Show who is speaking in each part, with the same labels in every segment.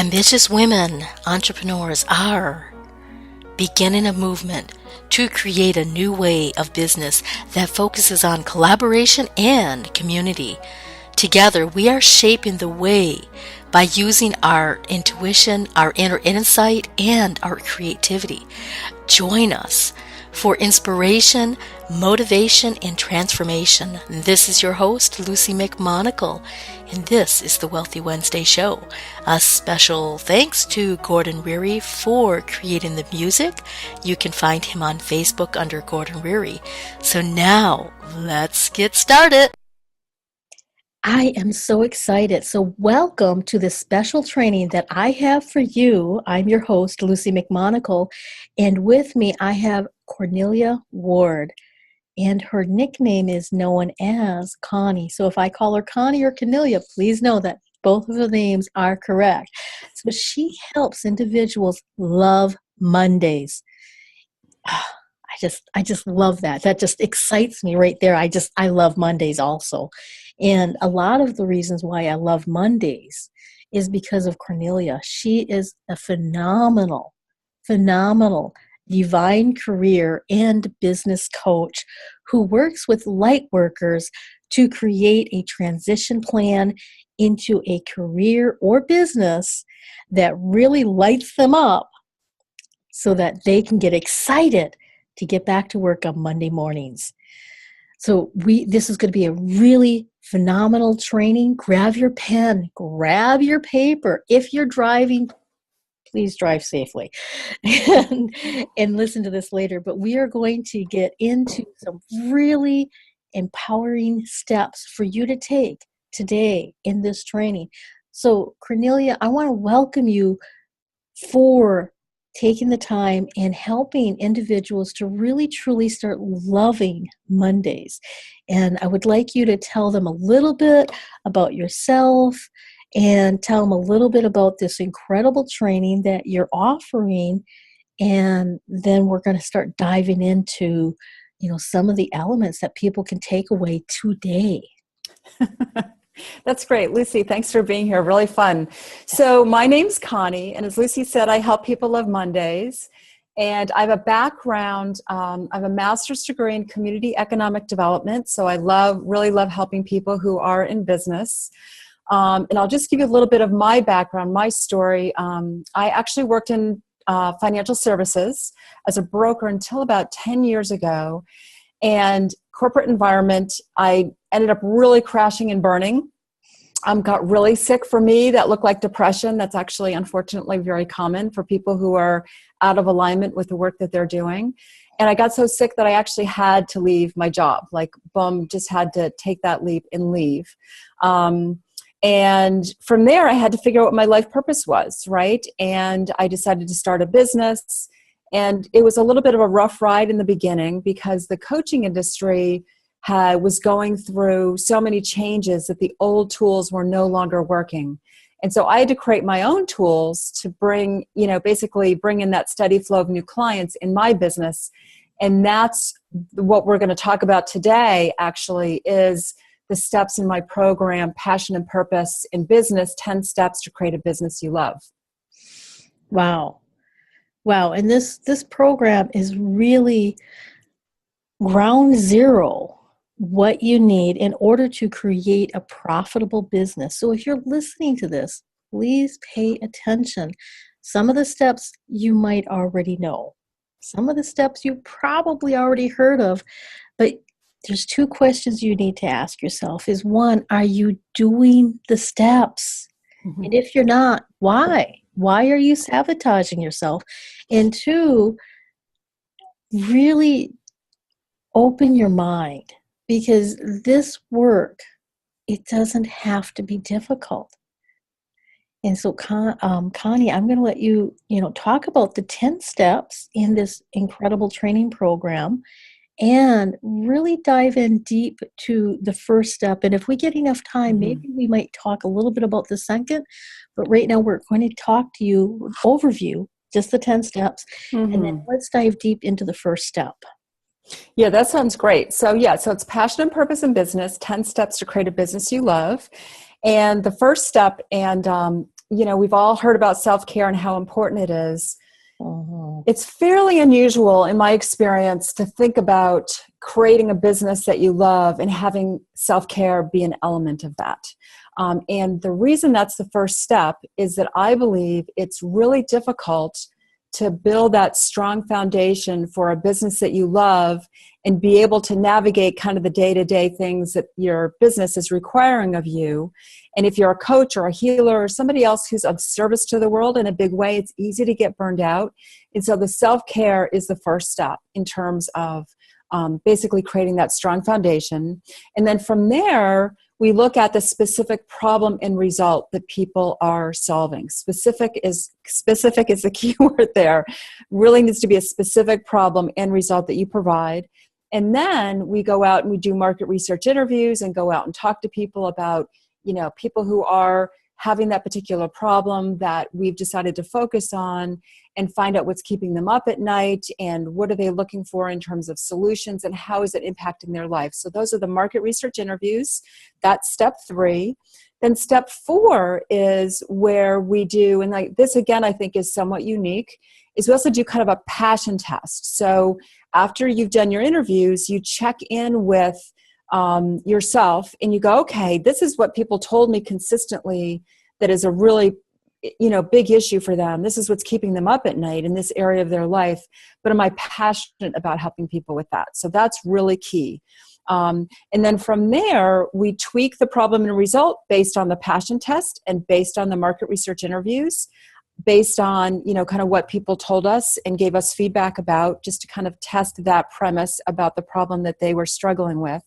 Speaker 1: Ambitious women, entrepreneurs are beginning a movement to create a new way of business that focuses on collaboration and community. Together, we are shaping the way by using our intuition, our inner insight, and our creativity. Join us for inspiration, motivation, and transformation. This is your host, Lucy McMonagle, and this is the Wealthy Wednesday Show. A special thanks to Gordon Reary for creating the music. You can find him on Facebook under Gordon Reary. So now, let's get started. I am so excited. So welcome to this special training that I have for you. I'm your host, Lucy McMonagle, and with me I have Cornelia Ward, and her nickname is known as Connie. So if I call her Connie or Cornelia, please know that both of the names are correct. So she helps individuals love Mondays. I just love that. That just excites me right there. I love Mondays also. And a lot of the reasons why I love Mondays is because of Cornelia. She is a phenomenal divine career and business coach who works with light workers to create a transition plan into a career or business that really lights them up so that they can get excited to get back to work on Monday mornings. So this is going to be a really phenomenal training. Grab your pen, grab your paper. If you're driving, please drive safely and listen to this later. But we are going to get into some really empowering steps for you to take today in this training. So Cornelia, I want to welcome you for taking the time and helping individuals to really truly start loving Mondays. And I would like you to tell them a little bit about yourself and tell them a little bit about this incredible training that you're offering. And then we're going to start diving into, some of the elements that people can take away today.
Speaker 2: That's great. Lucy, thanks for being here. Really fun. So my name's Connie, and as Lucy said, I help people love Mondays. And I have a background, I have a master's degree in community economic development. So I really love helping people who are in business. And I'll just give you a little bit of my background, my story. I actually worked in financial services as a broker until about 10 years ago. And corporate environment, I ended up really crashing and burning. Got really sick. For me, that looked like depression. That's actually, unfortunately, very common for people who are out of alignment with the work that they're doing. And I got so sick that I actually had to leave my job. Just had to take that leap and leave. And from there, I had to figure out what my life purpose was, right? And I decided to start a business. And it was a little bit of a rough ride in the beginning because the coaching industry was going through so many changes that the old tools were no longer working. And so I had to create my own tools to basically bring in that steady flow of new clients in my business. And that's what we're going to talk about today, actually, is the steps in my program, Passion and Purpose in Business, 10 Steps to Create a Business You Love.
Speaker 1: Wow. And this program is really ground zero, what you need in order to create a profitable business. So if you're listening to this, please pay attention. Some of the steps you might already know. Some of the steps you probably already heard of, but there's two questions you need to ask yourself. Is one, are you doing the steps? Mm-hmm. And if you're not, why? Why are you sabotaging yourself? And two, really open your mind, because this work, it doesn't have to be difficult. And so, Connie, I'm going to let you, talk about the 10 steps in this incredible training program and really dive in deep to the first step. And if we get enough time, maybe we might talk a little bit about the second. But right now, we're going to talk to you, overview, just the 10 steps. And then let's dive deep into the first step.
Speaker 2: Yeah, that sounds great. So it's Passion and Purpose in Business, 10 Steps to Create a Business You Love. And the first step, and we've all heard about self-care and how important it is.
Speaker 1: Mm-hmm.
Speaker 2: It's fairly unusual in my experience to think about creating a business that you love and having self-care be an element of that. And the reason that's the first step is that I believe it's really difficult to build that strong foundation for a business that you love and be able to navigate kind of the day-to-day things that your business is requiring of you. And if you're a coach or a healer or somebody else who's of service to the world in a big way, it's easy to get burned out. And so the self-care is the first step in terms of basically creating that strong foundation. And then from there, we look at the specific problem and result that people are solving. Specific is the key word there. Really needs to be a specific problem and result that you provide. And then we go out and we do market research interviews and go out and talk to people about, people who are having that particular problem that we've decided to focus on, and find out what's keeping them up at night and what are they looking for in terms of solutions and how is it impacting their life. So those are the market research interviews. That's step 3. Then step 4 is where we do, and like this again I think is somewhat unique, is we also do kind of a passion test. So after you've done your interviews, you check in with yourself and you go, okay, this is what people told me consistently that is a really big issue for them. This is what's keeping them up at night in this area of their life. But am I passionate about helping people with that? So that's really key. And then from there, we tweak the problem and result based on the passion test and based on the market research interviews, based on, kind of what people told us and gave us feedback about, just to kind of test that premise about the problem that they were struggling with.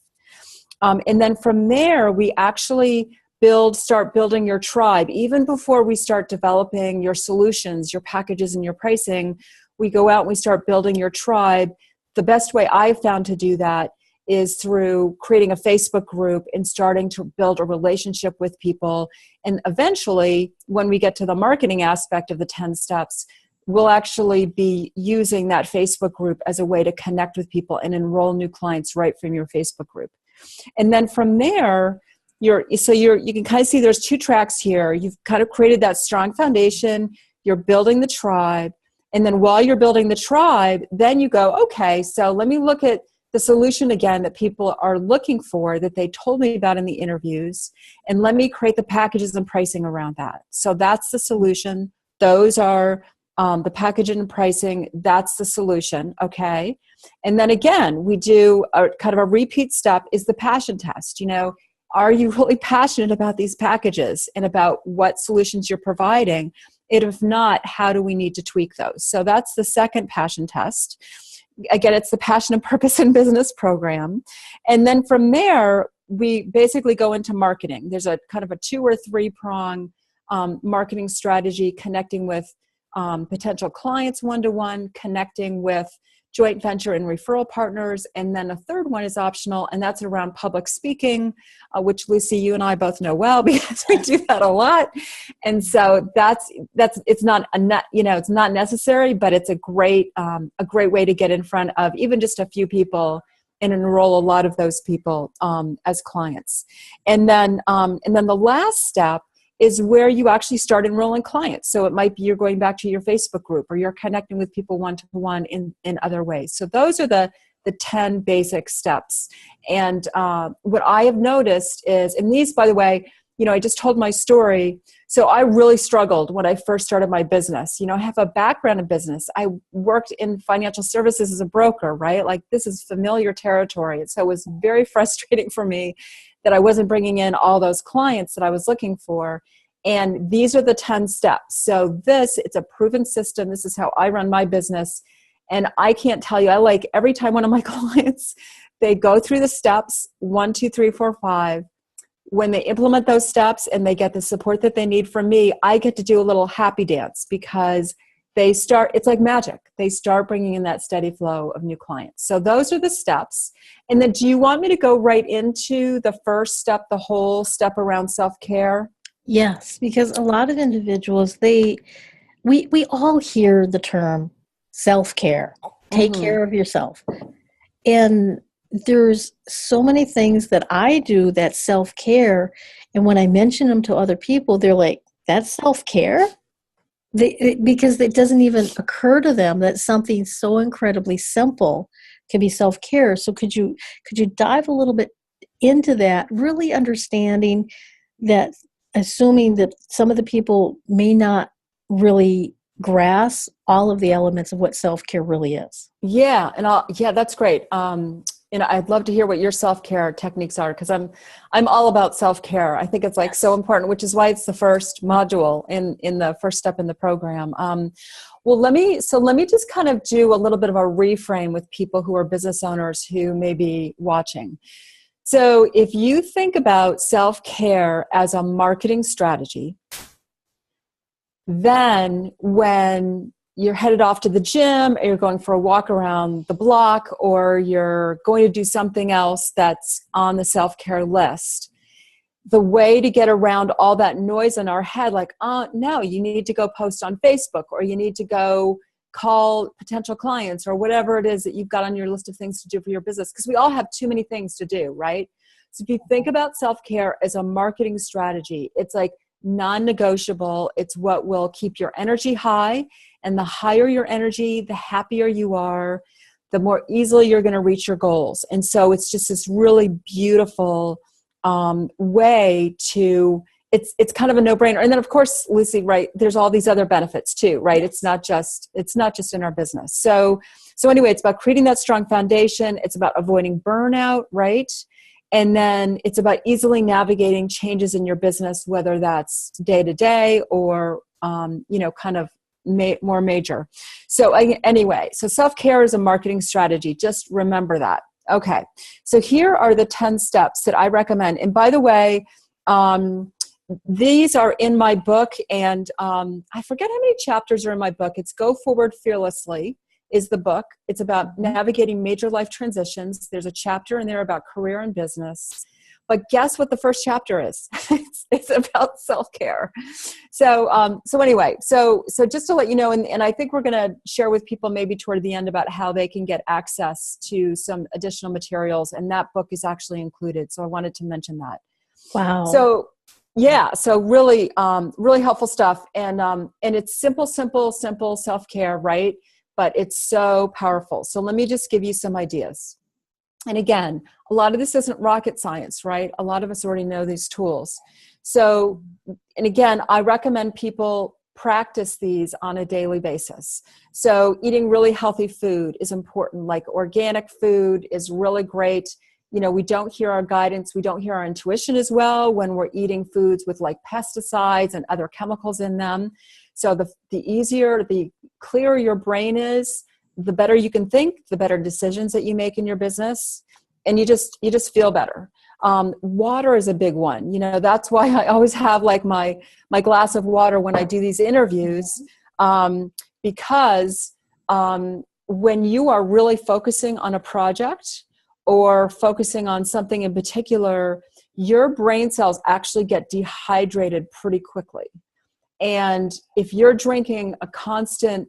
Speaker 2: And then from there, we actually start building your tribe. Even before we start developing your solutions, your packages, and your pricing, we go out and we start building your tribe. The best way I've found to do that is through creating a Facebook group and starting to build a relationship with people. And eventually, when we get to the marketing aspect of the 10 steps, we'll actually be using that Facebook group as a way to connect with people and enroll new clients right from your Facebook group. And then from there, you can kind of see there's 2 tracks here. You've kind of created that strong foundation. You're building the tribe. And then while you're building the tribe, then you go, okay, so let me look at the solution again that people are looking for that they told me about in the interviews. And let me create the packages and pricing around that. So that's the solution. Those are the packaging and pricing. That's the solution. Okay. And then again, we do a kind of a repeat step is the passion test. Are you really passionate about these packages and about what solutions you're providing? And if not, how do we need to tweak those? So that's the second passion test. Again, it's the Passion and Purpose in Business program. And then from there, we basically go into marketing. There's a kind of a 2 or 3 prong marketing strategy, connecting with potential clients one-to-one, connecting with joint venture and referral partners. And then a third one is optional, and that's around public speaking, which Lucy, you and I both know well because we do that a lot. And so it's not it's not necessary, but it's a great way to get in front of even just a few people and enroll a lot of those people as clients. And then the last step is where you actually start enrolling clients. So it might be you're going back to your Facebook group, or you're connecting with people one-to-one in other ways. So those are the 10 basic steps. And what I have noticed is, and these, by the way, I just told my story. So I really struggled when I first started my business. I have a background in business. I worked in financial services as a broker, right? Like this is familiar territory. And so it was very frustrating for me that I wasn't bringing in all those clients that I was looking for. And these are the 10 steps. So it's a proven system. This is how I run my business. And I can't tell you, I like every time one of my clients, they go through the steps, 1, 2, 3, 4, 5. When they implement those steps and they get the support that they need from me, I get to do a little happy dance because it's like magic. They start bringing in that steady flow of new clients. So those are the steps. And then do you want me to go right into the first step, the whole step around self-care?
Speaker 1: Yes, because a lot of individuals, we all hear the term self-care. Take care of yourself. And there's so many things that I do that's self-care. And when I mention them to other people, they're like, that's self-care. Because it doesn't even occur to them that something so incredibly simple can be self-care. So could you dive a little bit into that, really understanding that, assuming that some of the people may not really grasp all of the elements of what self-care really is?
Speaker 2: Yeah. Yeah, that's great. I'd love to hear what your self-care techniques are, because I'm all about self-care. I think it's like so important, which is why it's the first module in the first step in the program. Well, let me just kind of do a little bit of a reframe with people who are business owners who may be watching. So if you think about self-care as a marketing strategy, then when you're headed off to the gym, or you're going for a walk around the block, or you're going to do something else that's on the self-care list, the way to get around all that noise in our head, like, oh, no, you need to go post on Facebook, or you need to go call potential clients, or whatever it is that you've got on your list of things to do for your business, because we all have too many things to do, right? So if you think about self-care as a marketing strategy, it's like non-negotiable. It's what will keep your energy high. And the higher your energy, the happier you are, the more easily you're going to reach your goals. And so it's just this really beautiful way to, it's kind of a no-brainer. And then of course, Lucy, right, there's all these other benefits too, right? It's not just in our business. So anyway, it's about creating that strong foundation. It's about avoiding burnout, right? And then it's about easily navigating changes in your business, whether that's day to day or, kind of more major. So anyway, so self-care is a marketing strategy. Just remember that. Okay. So here are the 10 steps that I recommend. And by the way, these are in my book, and I forget how many chapters are in my book. It's Go Forward Fearlessly is the book. It's about navigating major life transitions. There's a chapter in there about career and business. But guess what the first chapter is? It's about self-care. So anyway, so just to let you know, and I think we're going to share with people maybe toward the end about how they can get access to some additional materials, and that book is actually included. So I wanted to mention that.
Speaker 1: Wow.
Speaker 2: So yeah, so really, really helpful stuff, and it's simple self-care, right? But it's so powerful. So let me just give you some ideas. And again, a lot of this isn't rocket science, right? A lot of us already know these tools. So, and again, I recommend people practice these on a daily basis. So eating really healthy food is important. Like organic food is really great. You know, we don't hear our guidance. We don't hear our intuition as well when we're eating foods with like pesticides and other chemicals in them. So the easier, the clearer your brain is, the better you can think, the better decisions that you make in your business, and you just feel better. Water is a big one. You know, that's why I always have like my glass of water when I do these interviews, because when you are really focusing on a project or focusing on something in particular, your brain cells actually get dehydrated pretty quickly. And if you're drinking a constant,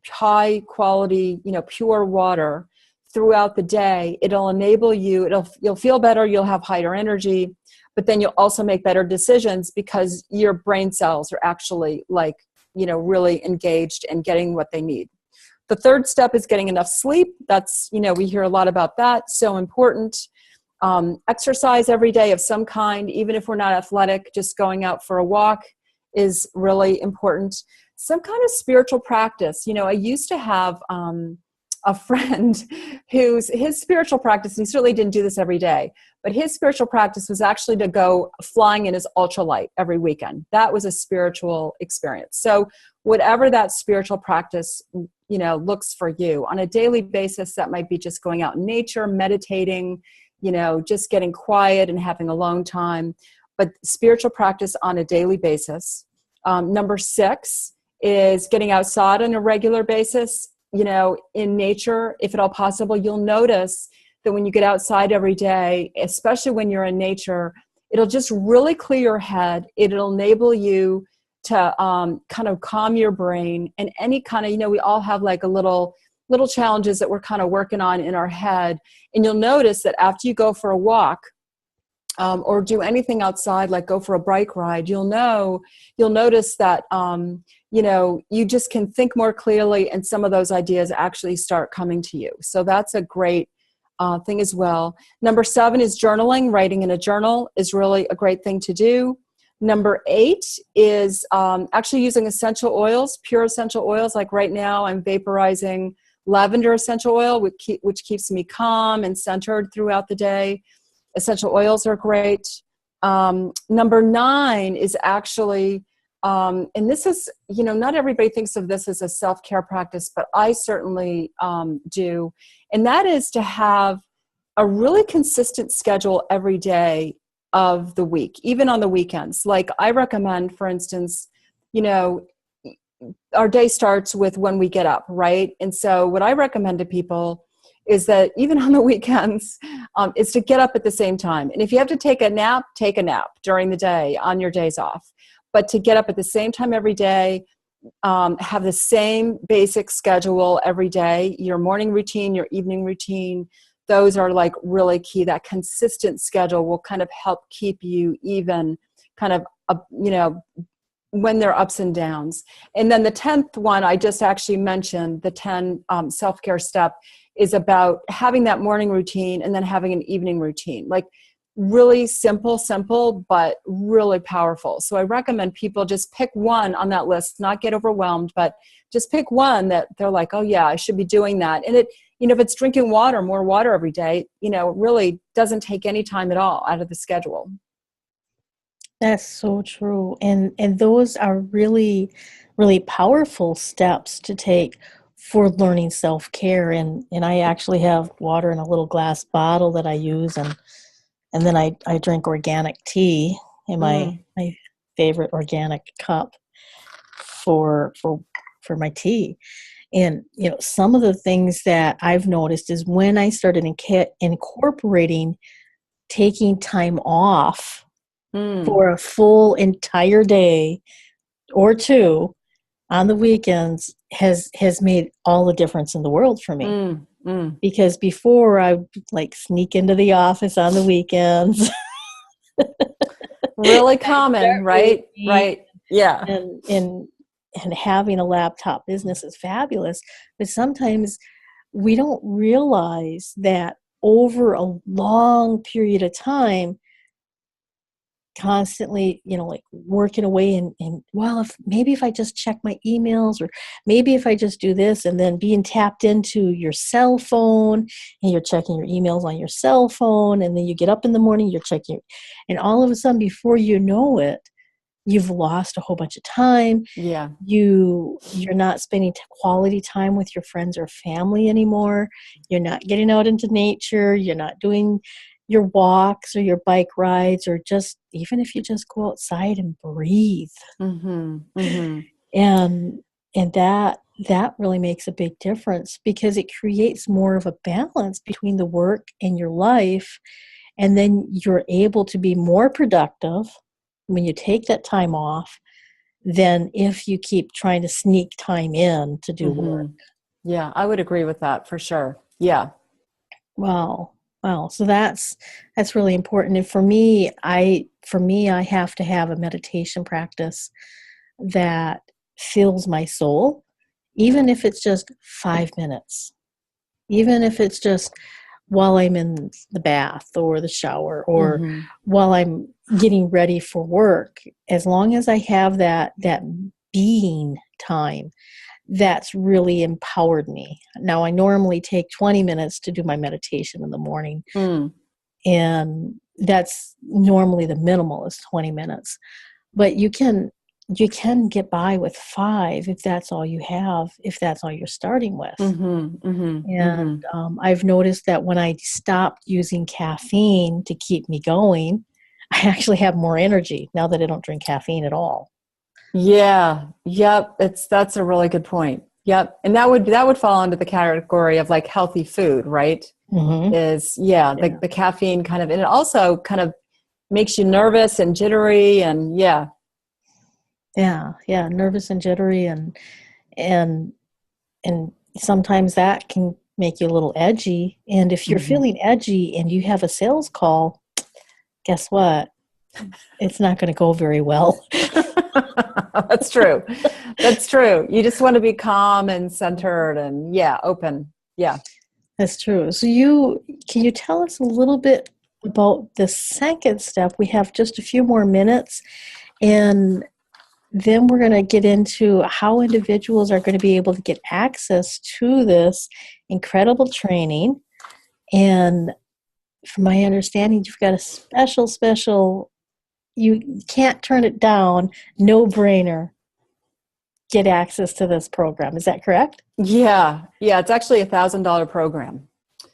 Speaker 2: high quality, pure water throughout the day, it'll enable you, you'll feel better, you'll have higher energy, but then you'll also make better decisions because your brain cells are actually really engaged and getting what they need. The third step is getting enough sleep. That's, we hear a lot about that. So important. Exercise every day of some kind, even if we're not athletic, just going out for a walk is really important. Some kind of spiritual practice. I used to have a friend his spiritual practice, and he certainly didn't do this every day, but his spiritual practice was actually to go flying in his ultralight every weekend. That was a spiritual experience. So whatever that spiritual practice, looks for you on a daily basis, that might be just going out in nature, meditating, just getting quiet and having alone time. But spiritual practice on a daily basis. Number 6 is getting outside on a regular basis. In nature, if at all possible, you'll notice that when you get outside every day, especially when you're in nature, it'll just really clear your head. It'll enable you to kind of calm your brain, and any kind of, we all have like a little challenges that we're kind of working on in our head. And you'll notice that after you go for a walk, or do anything outside, like go for a bike ride, you'll notice that, you just can think more clearly, and some of those ideas actually start coming to you. So that's a great thing as well. Number 7 is journaling. Writing in a journal is really a great thing to do. Number 8 is actually using essential oils, pure essential oils. Like right now, I'm vaporizing lavender essential oil, which keeps me calm and centered throughout the day. Essential oils are great. Number 9 is actually, and this is, not everybody thinks of this as a self-care practice, but I certainly do. And that is to have a really consistent schedule every day of the week, even on the weekends. Like I recommend, for instance, our day starts with when we get up, right? And so what I recommend to people is that even on the weekends, is to get up at the same time. And if you have to take a nap during the day on your days off. But to get up at the same time every day, have the same basic schedule every day, your morning routine, your evening routine, those are like really key. That consistent schedule will kind of help keep you even kind of, when there are ups and downs. And then the 10th one, I just actually mentioned, the 10 self-care step is about having that morning routine and then having an evening routine. Like really simple, but really powerful. So I recommend people just pick one on that list, not get overwhelmed, but just pick one that they're like, oh yeah, I should be doing that. And it, if it's drinking more water every day, it really doesn't take any time at all out of the schedule.
Speaker 1: That's so true. And those are really, really powerful steps to take for learning self-care. And I actually have water in a little glass bottle that I use, and then I drink organic tea in my favorite organic cup for my tea. And some of the things that I've noticed is when I started incorporating taking time off for a full entire day or two on the weekends has made all the difference in the world for me. Because before I would like sneak into the office on the weekends.
Speaker 2: Really common, right? Right. Yeah.
Speaker 1: And having a laptop business is fabulous, but sometimes we don't realize that over a long period of time, constantly, like working away and well, if I just check my emails, or maybe if I just do this, and then being tapped into your cell phone and you're checking your emails on your cell phone, and then you get up in the morning, you're checking, and all of a sudden, before you know it, you've lost a whole bunch of time.
Speaker 2: Yeah.
Speaker 1: You're not spending quality time with your friends or family anymore. You're not getting out into nature. You're not doing your walks or your bike rides, or just even if you just go outside and breathe. And that really makes a big difference, because it creates more of a balance between the work and your life, and then you're able to be more productive when you take that time off than if you keep trying to sneak time in to do work.
Speaker 2: Yeah, I would agree with that for sure. Yeah.
Speaker 1: Wow. So that's really important. And for me, I have to have a meditation practice that fills my soul, even if it's just 5 minutes, even if it's just while I'm in the bath or the shower, or while I'm getting ready for work. As long as I have that being time, that's really empowered me. Now, I normally take 20 minutes to do my meditation in the morning, and that's normally the minimal is 20 minutes. But you can get by with 5 if that's all you have, if that's all you're starting with. And I've noticed that when I stopped using caffeine to keep me going, I actually have more energy now that I don't drink caffeine at all.
Speaker 2: Yeah. Yep. That's a really good point. Yep. And that would fall into the category of like healthy food, right? The caffeine kind of, and it also kind of makes you nervous and jittery, and
Speaker 1: nervous and jittery, and sometimes that can make you a little edgy. And if you're feeling edgy and you have a sales call, guess what? It's not going to go very well.
Speaker 2: That's true. That's true. You just want to be calm and centered and open. Yeah.
Speaker 1: That's true. So can you tell us a little bit about the second step? We have just a few more minutes, and then we're going to get into how individuals are going to be able to get access to this incredible training. And from my understanding, you've got a special, you can't turn it down, no-brainer, get access to this program. Is that correct?
Speaker 2: Yeah. Yeah. It's actually $1,000 program.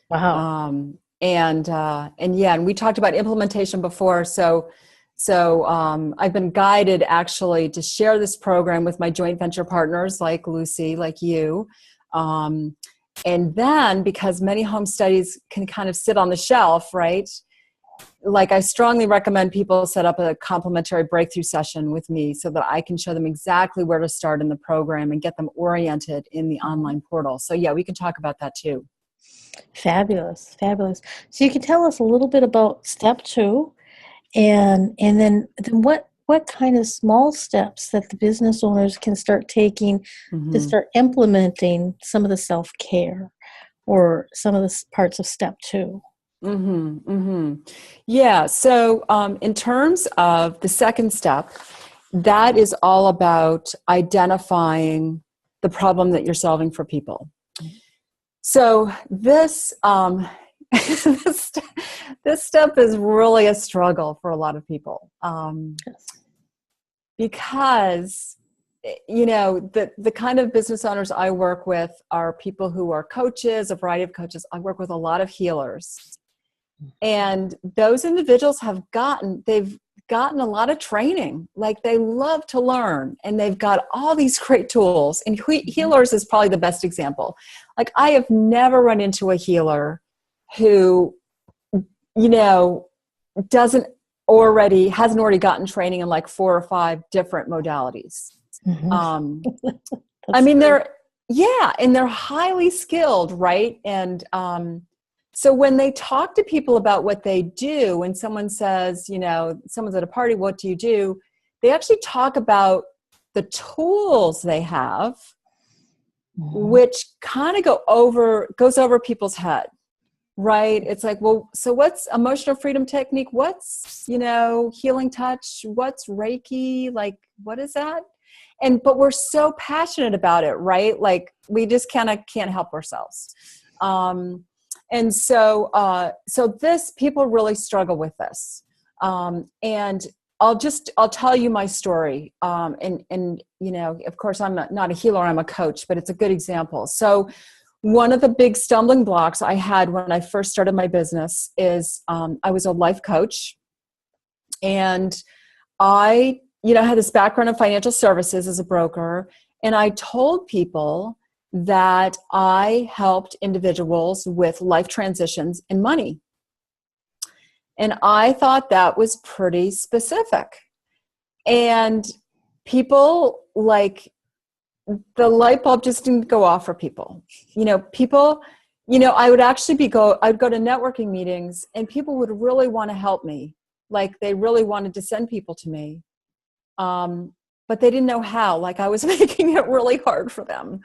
Speaker 1: Wow.
Speaker 2: And we talked about implementation before. So I've been guided actually to share this program with my joint venture partners like Lucy, like you. And then because many home studies can kind of sit on the shelf, right? Like I strongly recommend people set up a complimentary breakthrough session with me so that I can show them exactly where to start in the program and get them oriented in the online portal. So we can talk about that too.
Speaker 1: Fabulous. Fabulous. So you can tell us a little bit about step 2 and then what kind of small steps that the business owners can start taking to start implementing some of the self-care or some of the parts of step 2.
Speaker 2: Yeah. So in terms of the second step, that is all about identifying the problem that you're solving for people. So this this step is really a struggle for a lot of people because the kind of business owners I work with are people who are coaches, a variety of coaches. I work with a lot of healers. And those individuals they've gotten a lot of training. Like they love to learn and they've got all these great tools. And healers is probably the best example. Like I have never run into a healer who, hasn't already gotten training in like 4 or 5 different modalities. I mean, they're highly skilled, right? And, so when they talk to people about what they do, when someone says, someone's at a party, what do you do? They actually talk about the tools they have, which kind of goes over people's head, right? It's like, well, so what's emotional freedom technique? What's, healing touch? What's Reiki? Like, what is that? But we're so passionate about it, right? Like we just kind of can't help ourselves. And so people really struggle with this. And I'll tell you my story. Of course I'm not a healer, I'm a coach, but it's a good example. So one of the big stumbling blocks I had when I first started my business is, I was a life coach and I, had this background in financial services as a broker. And I told people that I helped individuals with life transitions and money. And I thought that was pretty specific. And people, like, the light bulb just didn't go off for people. I would actually I'd go to networking meetings and people would really want to help me. Like they really wanted to send people to me. But they didn't know how. Like I was making it really hard for them.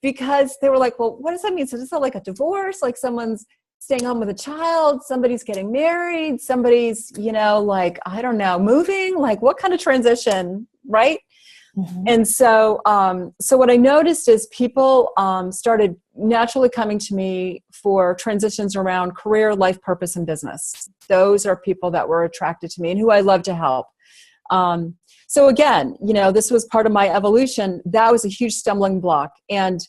Speaker 2: Because they were like, well, what does that mean? So is that like a divorce? Like someone's staying home with a child, somebody's getting married, somebody's, I don't know, moving, like what kind of transition, right? And so what I noticed is people started naturally coming to me for transitions around career, life, purpose, and business. Those are people that were attracted to me and who I love to help. So again, this was part of my evolution. That was a huge stumbling block. And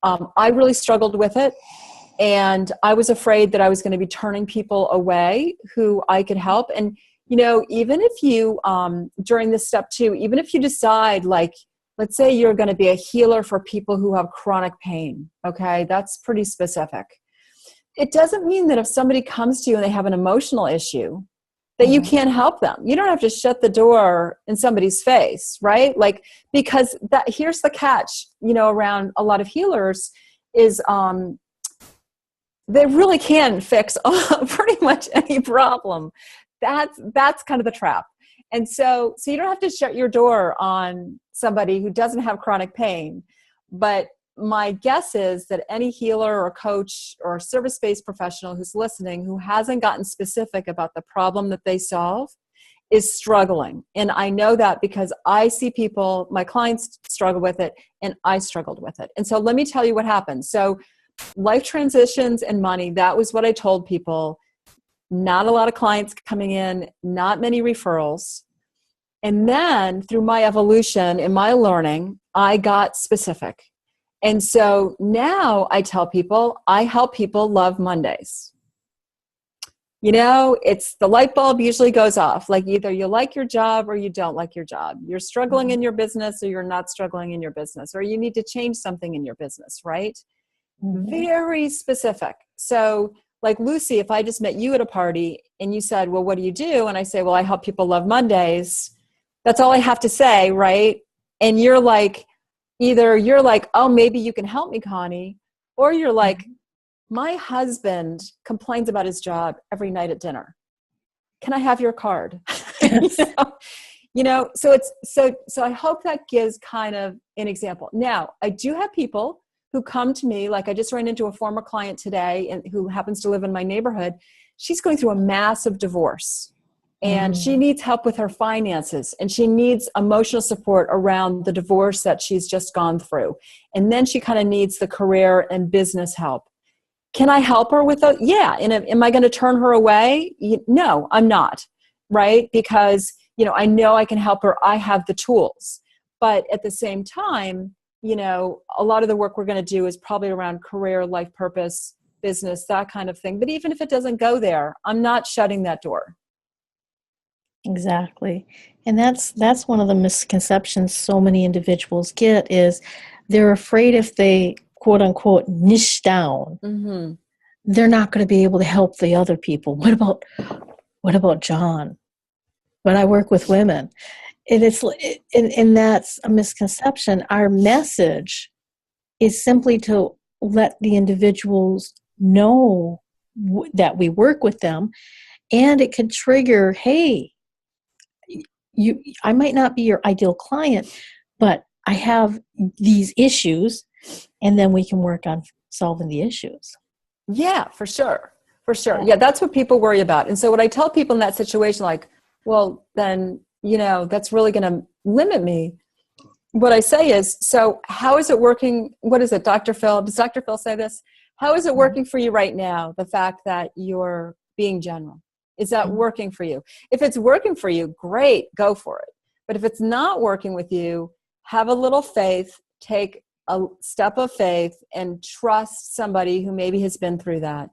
Speaker 2: I really struggled with it. And I was afraid that I was going to be turning people away who I could help. And, even if you, during this step 2, even if you decide, like, let's say you're going to be a healer for people who have chronic pain, okay, that's pretty specific. It doesn't mean that if somebody comes to you and they have an emotional issue, that you can't help them. You don't have to shut the door in somebody's face, right? Like, because here's the catch, around a lot of healers is they really can fix pretty much any problem that's kind of the trap. And so you don't have to shut your door on somebody who doesn't have chronic pain. But my guess is that any healer or coach or service-based professional who's listening, who hasn't gotten specific about the problem that they solve, is struggling. And I know that because I see people, my clients struggle with it, and I struggled with it. And so let me tell you what happened. So life transitions and money, that was what I told people. Not a lot of clients coming in, not many referrals. And then through my evolution and my learning, I got specific. And so now I tell people, I help people love Mondays. You know, it's the light bulb usually goes off. Like either you like your job or you don't like your job. You're struggling in your business or you're not struggling in your business, or you need to change something in your business, right? Mm-hmm. Very specific. So like Lucy, if I just met you at a party and you said, well, what do you do? And I say, well, I help people love Mondays. That's all I have to say, right? And you're like, either you're like, oh, maybe you can help me, Connie. Or you're like, my husband complains about his job every night at dinner. Can I have your card? So I hope that gives kind of an example. Now, I do have people who come to me, like I just ran into a former client today and who happens to live in my neighborhood. She's going through a massive divorce and she needs help with her finances and she needs emotional support around the divorce that she's just gone through. And then she kind of needs the career and business help. Can I help her with that? Yeah. And am I going to turn her away? No, I'm not. Right? Because, I know I can help her. I have the tools. But at the same time, a lot of the work we're going to do is probably around career, life purpose, business, that kind of thing. But even if it doesn't go there, I'm not shutting that door.
Speaker 1: Exactly. And that's one of the misconceptions so many individuals get is they're afraid if they quote unquote niche down, they're not going to be able to help the other people. What about John? But I work with women. And that's a misconception. Our message is simply to let the individuals know that we work with them, and it could trigger, hey, I might not be your ideal client, but I have these issues, and then we can work on solving the issues.
Speaker 2: Yeah, for sure. For sure. Yeah, that's what people worry about. And so what I tell people in that situation, like, well, then, that's really going to limit me. What I say is, so how is it working? What is it, Dr. Phil? Does Dr. Phil say this? How is it working for you right now? The fact that you're being general. Is that working for you? If it's working for you, great, go for it. But if it's not working with you, have a little faith, take a step of faith and trust somebody who maybe has been through that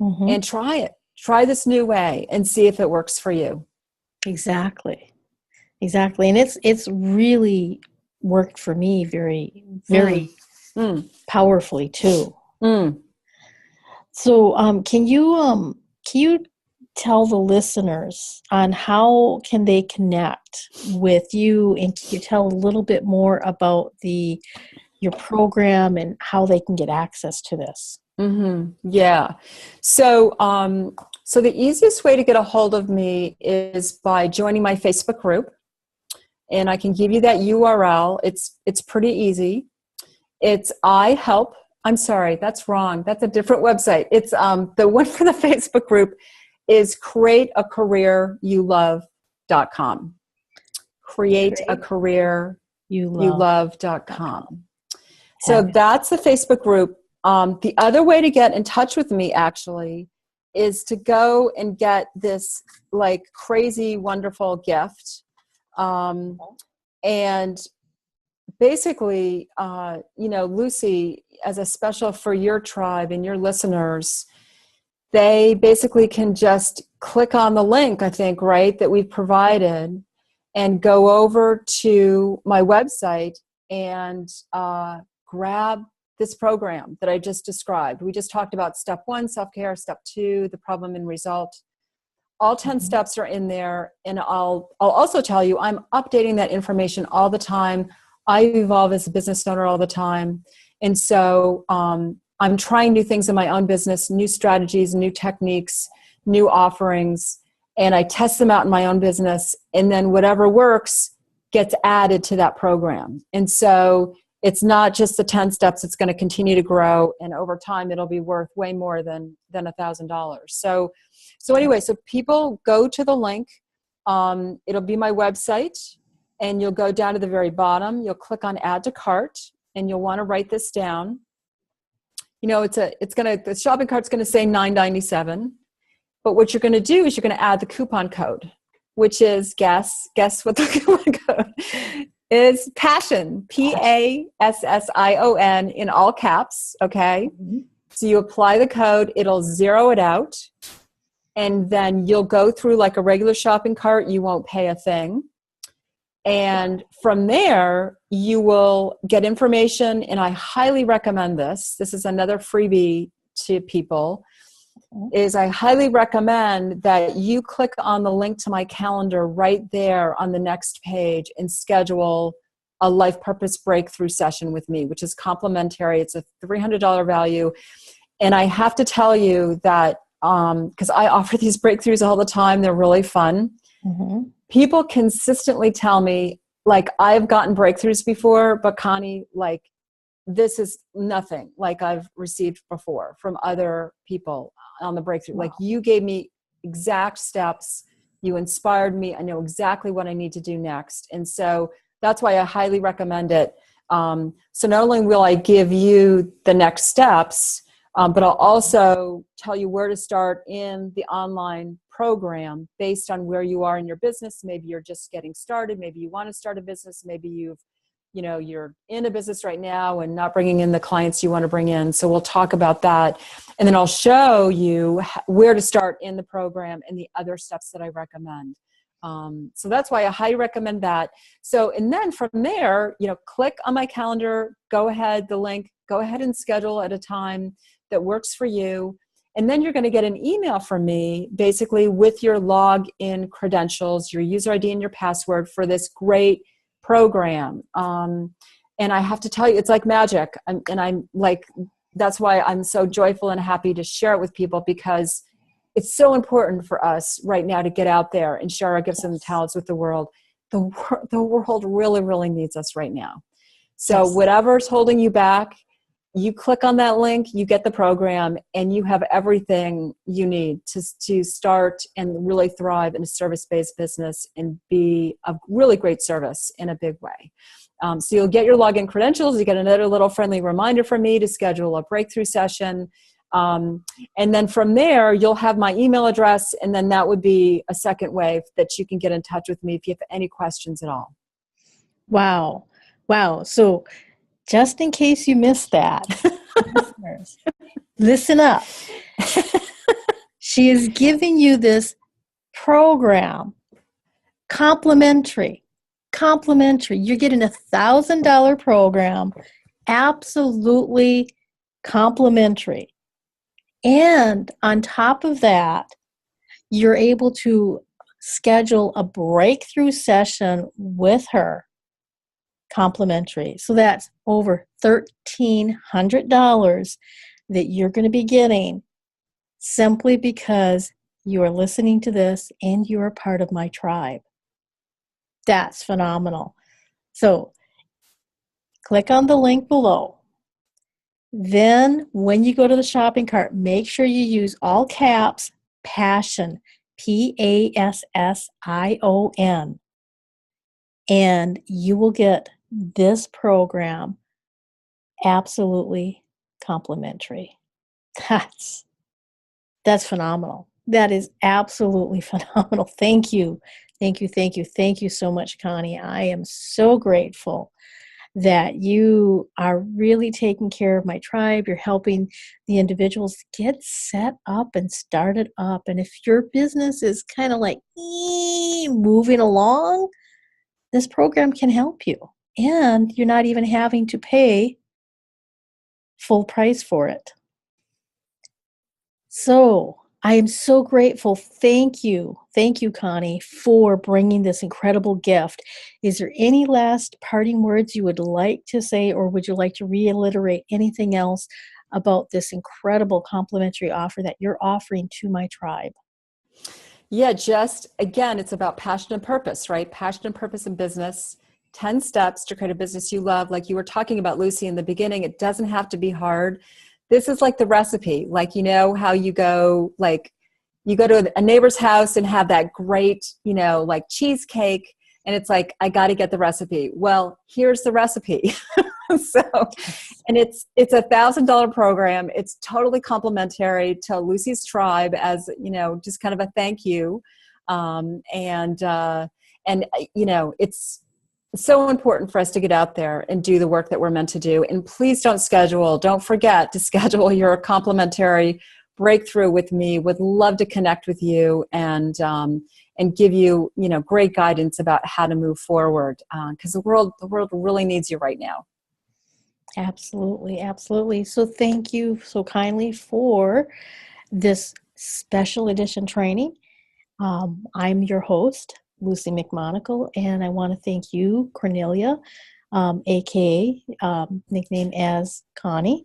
Speaker 2: and try it. Try this new way and see if it works for you.
Speaker 1: Exactly. And it's really worked for me very, very powerfully too. So can you tell the listeners on how can they connect with you, and can you tell a little bit more about your program and how they can get access to this?
Speaker 2: Yeah. So the easiest way to get a hold of me is by joining my Facebook group. And I can give you that URL. It's pretty easy. It's I'm sorry, that's wrong. That's a different website. It's the one for the Facebook group is createacareeryouLove.com. CreateacareeryouLove.com. So that's the Facebook group. The other way to get in touch with me actually is to go and get this like crazy, wonderful gift. And basically, Lucy, as a special for your tribe and your listeners, they basically can just click on the link, I think, right, that we've provided and go over to my website and grab this program that I just described. We just talked about step 1, self-care, step 2, the problem and result. All 10 steps are in there. And I'll also tell you, I'm updating that information all the time. I evolve as a business owner all the time. And so I'm trying new things in my own business, new strategies, new techniques, new offerings. and I test them out in my own business, and then whatever works gets added to that program. And so it's not just the 10 steps, it's going to continue to grow, and over time it'll be worth way more than $1,000. So anyway, so people go to the link. It'll be my website, and you'll go down to the very bottom. You'll click on add to cart, and you'll want to write this down. You know, the shopping cart's going to say $9.97, but what you're going to do is you're going to add the coupon code, which is, guess what the coupon code is? Passion, PASSION, in all caps. Okay. Mm-hmm. So you apply the code, it'll zero it out, and then you'll go through like a regular shopping cart. You won't pay a thing. And from there, you will get information, and I highly recommend this. This is another freebie to people, is I highly recommend that you click on the link to my calendar right there on the next page and schedule a life purpose breakthrough session with me, which is complimentary. It's a $300 value. And I have to tell you that, because I offer these breakthroughs all the time, they're really fun. Mm-hmm. People consistently tell me, like, I've gotten breakthroughs before, but Connie, like, this is nothing like I've received before from other people on the breakthrough. Wow. Like, you gave me exact steps. You inspired me. I know exactly what I need to do next. And so that's why I highly recommend it. So not only will I give you the next steps, but I'll also tell you where to start in the online program based on where you are in your business. Maybe you're just getting started. Maybe you want to start a business. Maybe you're in a business right now and not bringing in the clients you want to bring in. So we'll talk about that. And then I'll show you where to start in the program and the other steps that I recommend. So that's why I highly recommend that. So, and then from there, click on my calendar, go ahead and schedule at a time that works for you. And then you're going to get an email from me, basically with your login credentials, your user ID and your password for this great program. And I have to tell you, it's like magic. That's why I'm so joyful and happy to share it with people, because it's so important for us right now to get out there and share our gifts and talents with the world. The world really, really needs us right now. So whatever's holding you back, you click on that link, you get the program, and you have everything you need to start and really thrive in a service-based business and be a really great service in a big way. So you'll get your login credentials. You get another little friendly reminder from me to schedule a breakthrough session. And then from there, you'll have my email address, and then that would be a second way that you can get in touch with me if you have any questions at all.
Speaker 1: Wow. So just in case you missed that, listeners, listen up. She is giving you this program, complimentary. You're getting $1,000 program, absolutely complimentary. And on top of that, you're able to schedule a breakthrough session with her, complimentary. So that's over $1,300 that you're going to be getting simply because you are listening to this and you are part of my tribe. That's phenomenal. So click on the link below. Then when you go to the shopping cart, make sure you use all caps, passion, PASSION, and you will get this program absolutely complimentary. That's phenomenal. That is absolutely phenomenal. Thank you so much, Connie. I am so grateful that you are really taking care of my tribe. You're helping the individuals get set up and started up. And if your business is kind of like moving along, this program can help you. And you're not even having to pay full price for it. So I am so grateful. Thank you, Connie, for bringing this incredible gift. Is there any last parting words you would like to say, or would you like to reiterate anything else about this incredible complimentary offer that you're offering to my tribe?
Speaker 2: Yeah, just again, it's about passion and purpose, right? Passion and purpose in business. 10 steps to create a business you love. Like you were talking about, Lucy, in the beginning, it doesn't have to be hard. This is like the recipe. Like, you know, how you go, like, you go to a neighbor's house and have that great, you know, like cheesecake. And it's like, I got to get the recipe. Well, here's the recipe. So, and it's $1,000 program. It's totally complimentary to Lucy's tribe as, you know, just kind of a thank you. And you know, it's so important for us to get out there and do the work that we're meant to do. And please don't forget to schedule your complimentary breakthrough with me. Would love to connect with you and give you, you know, great guidance about how to move forward. Because the world really needs you right now.
Speaker 1: Absolutely, absolutely. So thank you so kindly for this special edition training. I'm your host, Lucy McMonagle, and I want to thank you, Cornelia, aka nickname as Connie,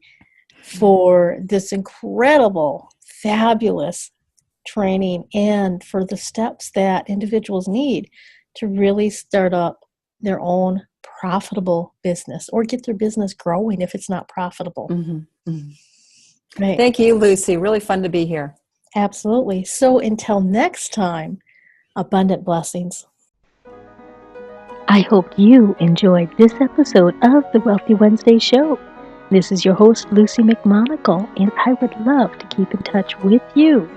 Speaker 1: for this incredible, fabulous training and for the steps that individuals need to really start up their own profitable business or get their business growing if it's not profitable.
Speaker 2: Mm-hmm. Mm-hmm.
Speaker 1: Right.
Speaker 2: Thank you, Lucy. Really fun to be here.
Speaker 1: Absolutely. So until next time, abundant blessings. I hope you enjoyed this episode of the Wealthy Wednesday Show. This is your host, Lucy McMonagle, and I would love to keep in touch with you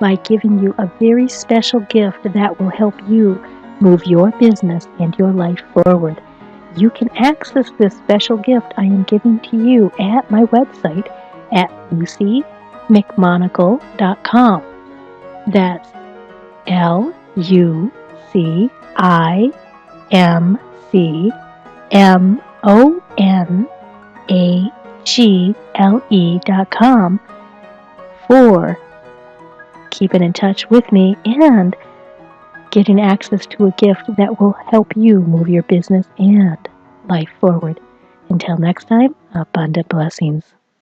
Speaker 1: by giving you a very special gift that will help you move your business and your life forward. You can access this special gift I am giving to you at my website at lucymcmonagle.com. That's lucymcmonagle.com for keeping in touch with me and getting access to a gift that will help you move your business and life forward. Until next time, abundant blessings.